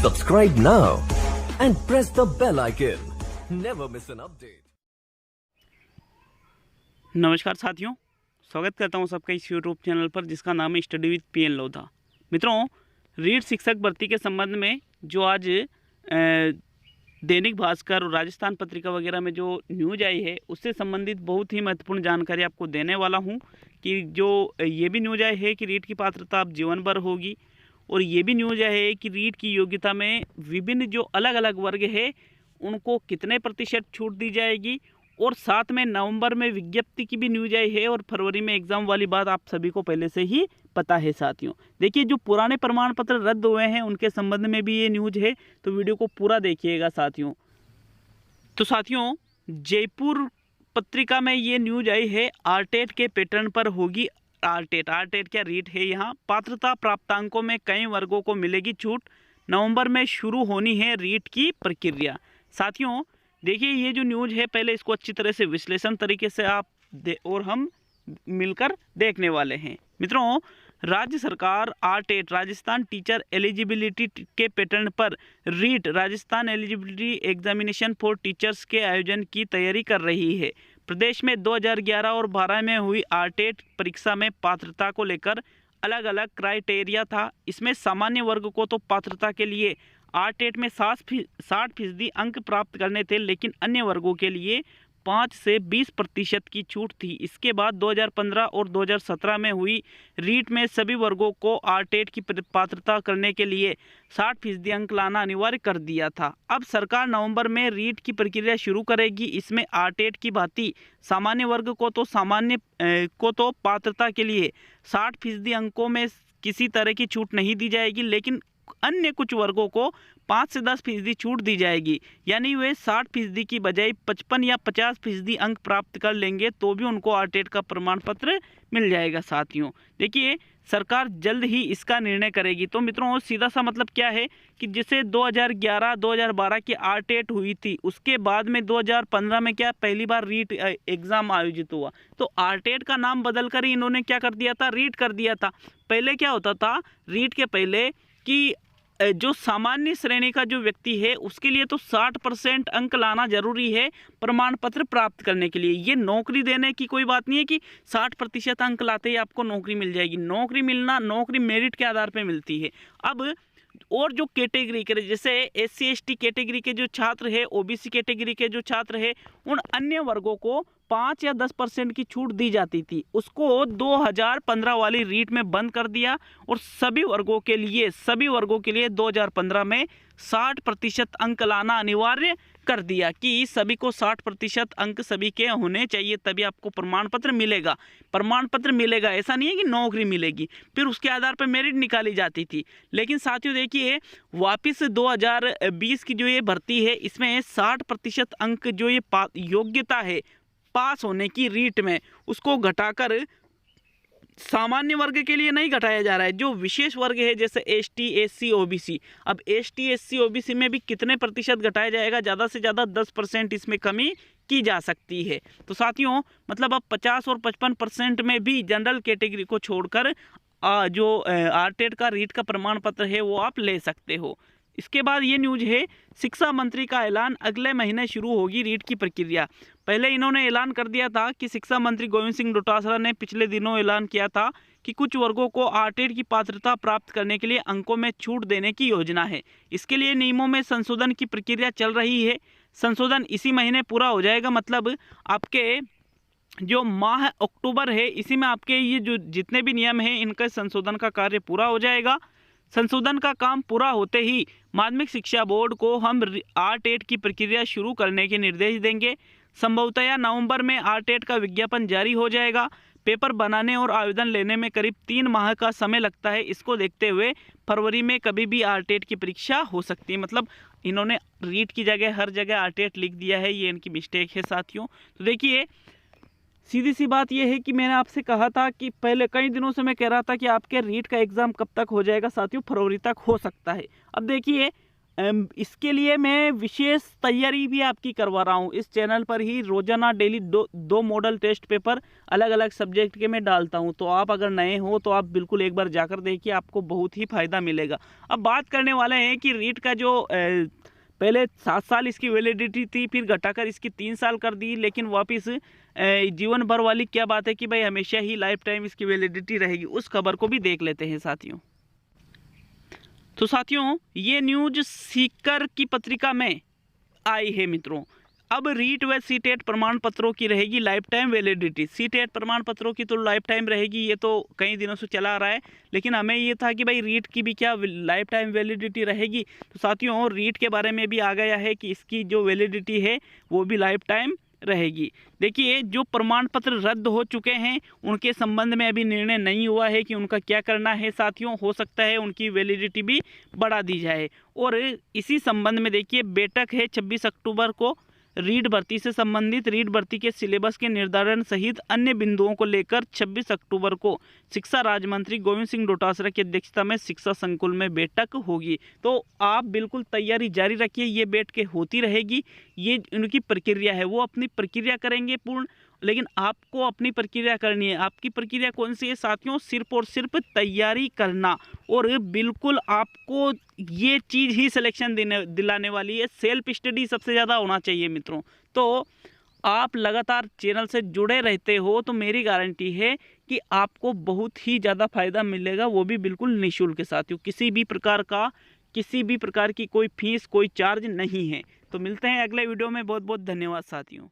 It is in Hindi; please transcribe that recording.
Subscribe now and press the bell icon. Never miss an update. नमस्कार साथियों, स्वागत करता हूं सबका इस यूट्यूब चैनल पर जिसका नाम है स्टडी विद पीएन लोधा। मित्रों, रीट शिक्षक भर्ती के संबंध में जो आज दैनिक भास्कर और राजस्थान पत्रिका वगैरह में जो न्यूज़ आई है उससे संबंधित बहुत ही महत्वपूर्ण जानकारी आपको देने वाला हूं कि जो ये भी न्यूज़ आई है कि रीट की पात्रता अब जीवन भर होगी, और ये भी न्यूज़ आई है कि रीट की योग्यता में विभिन्न जो अलग अलग वर्ग है उनको कितने प्रतिशत छूट दी जाएगी, और साथ में नवंबर में विज्ञप्ति की भी न्यूज़ आई है और फरवरी में एग्ज़ाम वाली बात आप सभी को पहले से ही पता है। साथियों देखिए, जो पुराने प्रमाण पत्र रद्द हुए हैं उनके संबंध में भी ये न्यूज़ है, तो वीडियो को पूरा देखिएगा साथियों। तो साथियों, जयपुर पत्रिका में ये न्यूज़ आई है, आरटेट के पैटर्न पर होगी आरटेट। आरटेट क्या, रीट है यहाँ। पात्रता प्राप्तांकों में कई वर्गों को मिलेगी छूट, नवंबर में शुरू होनी है रीट की प्रक्रिया। साथियों देखिए, ये जो न्यूज़ है पहले इसको अच्छी तरह से विश्लेषण तरीके से और हम मिलकर देखने वाले हैं। मित्रों, राज्य सरकार आरटेट राजस्थान टीचर एलिजिबिलिटी के पैटर्न पर REET Rajasthan eligibility examination for teachers के आयोजन की तैयारी कर रही है। प्रदेश में 2011 और 12 में हुई आरटेट परीक्षा में पात्रता को लेकर अलग अलग क्राइटेरिया था। इसमें सामान्य वर्ग को तो पात्रता के लिए आरटेट में 60% अंक प्राप्त करने थे, लेकिन अन्य वर्गों के लिए 5 से 20% की छूट थी। इसके बाद 2015 और 2017 में हुई रीट में सभी वर्गों को आरटेट की पात्रता करने के लिए 60% अंक लाना अनिवार्य कर दिया था। अब सरकार नवंबर में रीट की प्रक्रिया शुरू करेगी। इसमें आरटेट की भांति सामान्य वर्ग को तो पात्रता के लिए 60% अंकों में किसी तरह की छूट नहीं दी जाएगी, लेकिन अन्य कुछ वर्गों को 5 से 10% छूट दी जाएगी। यानी वे 60% की बजाय 55 या 50% अंक प्राप्त कर लेंगे तो भी उनको आरटेट का प्रमाण पत्र मिल जाएगा। साथियों देखिए, सरकार जल्द ही इसका निर्णय करेगी। तो मित्रों, सीधा सा मतलब क्या है कि जैसे 2011-2012 की आरटेट हुई थी, उसके बाद में 2015 में क्या पहली बार रीट एग्ज़ाम आयोजित हुआ, तो आरटेट का नाम बदलकर ही इन्होंने क्या कर दिया था, रीट कर दिया था। पहले क्या होता था रीट के पहले कि जो सामान्य श्रेणी का जो व्यक्ति है उसके लिए तो 60% अंक लाना जरूरी है प्रमाण पत्र प्राप्त करने के लिए। ये नौकरी देने की कोई बात नहीं है कि 60% अंक लाते ही आपको नौकरी मिल जाएगी। नौकरी मेरिट के आधार पर मिलती है। अब और जो कैटेगरी के जैसे SC ST कैटेगरी के जो छात्र है, OBC कैटेगरी के जो छात्र है, उन अन्य वर्गों को 5 या 10% की छूट दी जाती थी। उसको 2015 वाली रीट में बंद कर दिया और सभी वर्गों के लिए 2015 में 60% अंक लाना अनिवार्य कर दिया कि सभी को 60% अंक सभी के होने चाहिए, तभी आपको प्रमाण पत्र मिलेगा। ऐसा नहीं है कि नौकरी मिलेगी, फिर उसके आधार पर मेरिट निकाली जाती थी। लेकिन साथियों देखिए, वापस 2020 की जो ये भर्ती है इसमें 60% अंक जो ये योग्यता है पास होने की रीट में, उसको घटाकर सामान्य वर्ग के लिए नहीं घटाया जा रहा है। जो विशेष वर्ग है जैसे ST SC OBC, अब ST SC OBC में भी कितने प्रतिशत घटाया जाएगा, ज़्यादा से ज़्यादा 10% इसमें कमी की जा सकती है। तो साथियों मतलब अब 50 और 55% में भी जनरल कैटेगरी को छोड़कर जो आरटेट का रीट का प्रमाण पत्र है वो आप ले सकते हो। इसके बाद ये न्यूज़ है, शिक्षा मंत्री का ऐलान, अगले महीने शुरू होगी रीट की प्रक्रिया। पहले इन्होंने ऐलान कर दिया था कि शिक्षा मंत्री गोविंद सिंह डोटासरा ने पिछले दिनों ऐलान किया था कि कुछ वर्गों को आरटेट की पात्रता प्राप्त करने के लिए अंकों में छूट देने की योजना है। इसके लिए नियमों में संशोधन की प्रक्रिया चल रही है। संशोधन इसी महीने पूरा हो जाएगा, मतलब आपके जो माह अक्टूबर है इसी में आपके ये जो जितने भी नियम हैं इनका संशोधन का कार्य पूरा हो जाएगा। संशोधन का काम पूरा होते ही माध्यमिक शिक्षा बोर्ड को हम आरटेट की प्रक्रिया शुरू करने के निर्देश देंगे। संभवतः नवंबर में आरटेट का विज्ञापन जारी हो जाएगा। पेपर बनाने और आवेदन लेने में करीब 3 माह का समय लगता है। इसको देखते हुए फरवरी में कभी भी आरटेट की परीक्षा हो सकती है। मतलब इन्होंने रीट की जगह हर जगह आरटेट लिख दिया है, ये इनकी मिस्टेक है साथियों। तो देखिए, सीधी सी बात यह है कि मैंने आपसे कहा था कि पहले कई दिनों से मैं कह रहा था कि आपके रीट का एग्ज़ाम कब तक हो जाएगा साथियों, फरवरी तक हो सकता है। अब देखिए, इसके लिए मैं विशेष तैयारी भी आपकी करवा रहा हूँ। इस चैनल पर ही रोजाना डेली दो मॉडल टेस्ट पेपर अलग अलग सब्जेक्ट के मैं डालता हूँ। तो आप अगर नए हो तो आप बिल्कुल एक बार जाकर देखिए, आपको बहुत ही फ़ायदा मिलेगा। अब बात करने वाले हैं कि रीट का जो पहले 7 साल इसकी वैलिडिटी थी, फिर घटाकर इसकी 3 साल कर दी, लेकिन वापस जीवन भर वाली क्या बात है कि भाई हमेशा ही लाइफ टाइम इसकी वैलिडिटी रहेगी, उस खबर को भी देख लेते हैं साथियों। तो साथियों ये न्यूज सीकर की पत्रिका में आई है मित्रों। अब रीट व सीटेट प्रमाण पत्रों की रहेगी लाइफ टाइम वैलिडिटी। सीटेट प्रमाण पत्रों की तो लाइफ टाइम रहेगी, ये तो कई दिनों से चला आ रहा है, लेकिन हमें ये था कि भाई रीट की भी क्या लाइफ टाइम वैलिडिटी रहेगी। तो साथियों रीट के बारे में भी आ गया है कि इसकी जो वैलिडिटी है वो भी लाइफ टाइम रहेगी। देखिए जो प्रमाण पत्र रद्द हो चुके हैं उनके संबंध में अभी निर्णय नहीं हुआ है कि उनका क्या करना है साथियों। हो सकता है उनकी वैलिडिटी भी बढ़ा दी जाए। और इसी संबंध में देखिए बैठक है 26 अक्टूबर को रीट भर्ती से संबंधित रीट भर्ती के सिलेबस के निर्धारण सहित अन्य बिंदुओं को लेकर 26 अक्टूबर को शिक्षा राज्य मंत्री गोविंद सिंह डोटासरा की अध्यक्षता में शिक्षा संकुल में बैठक होगी। तो आप बिल्कुल तैयारी जारी रखिए, ये बैठकें होती रहेगी। ये उनकी प्रक्रिया है, वो अपनी प्रक्रिया करेंगे पूर्ण, लेकिन आपको अपनी प्रक्रिया करनी है। आपकी प्रक्रिया कौन सी है साथियों? सिर्फ और सिर्फ तैयारी करना। और बिल्कुल आपको ये चीज़ ही सिलेक्शन दिलाने वाली है। सेल्फ स्टडी सबसे ज़्यादा होना चाहिए मित्रों। तो आप लगातार चैनल से जुड़े रहते हो तो मेरी गारंटी है कि आपको बहुत ही ज़्यादा फायदा मिलेगा, वो भी बिल्कुल निःशुल्क साथियों। किसी भी प्रकार की कोई फीस कोई चार्ज नहीं है। तो मिलते हैं अगले वीडियो में। बहुत बहुत धन्यवाद साथियों।